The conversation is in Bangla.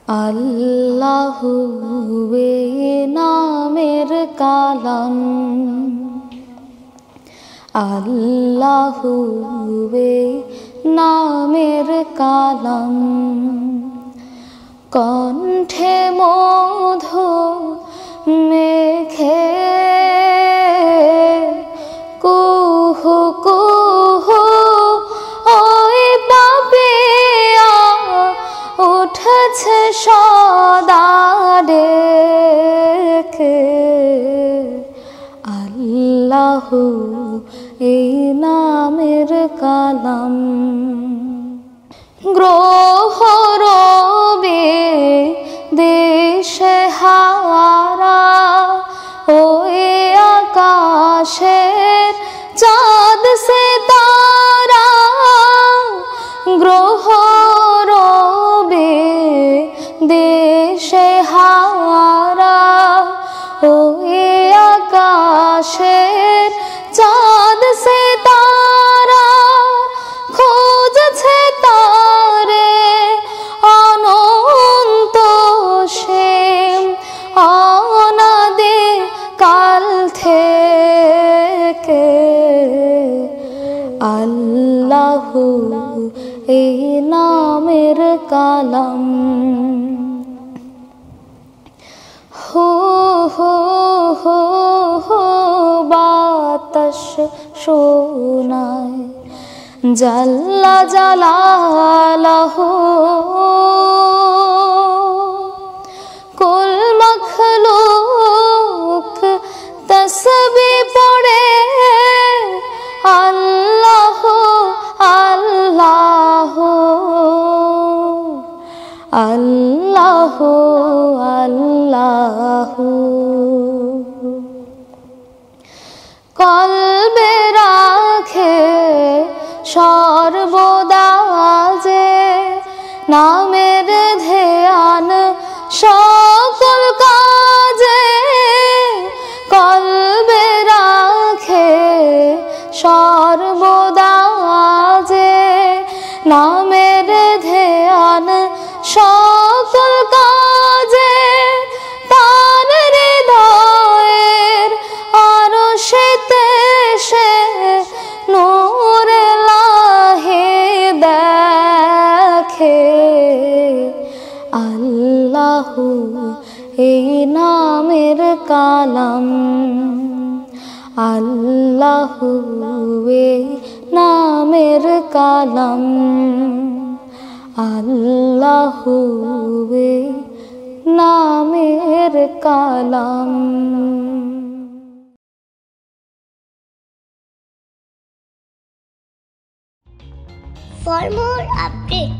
আল্লাহু নামের কালাম, আল্লাহু নামের কালাম, কণ্ঠে মধু মেখে কুহু কুহু ওই পাপিয়া উঠেছে সদা ডেকে। আল্লাহু এই নামের কালাম, গ্রহ রবি দেশে হারা ওই আকাশের চাঁদ সে তারা, গ্রহ রবি দেশে হারা ওই আকাশের চাঁদ সে তারা, খুঁজছে তারে অনন্ত সীম অনাদি কাল থেকে। আল্লাহু এই নামের কালাম, হো হো হো হো বাতাস শোনায় জাল্লা জালালাহু, কুল মখলুক তসবিহ পড়ে আল্লাহু আল্লাহু আল্লাহু আল্লাহু। কলবে রাখে সর্বদা যে নামের ধ্যান সকল কাজে, কলবে রাখে সর্বদা যে নামের ধ্যান সকল কাজে, তার হৃদয়ের আরশেতে সে নূর লাহি দেখে। আল্লাহু এই নামের কালাম, আল্লাহু এই নামের কালাম, আল্লাহু এই নামের কালাম। For more updates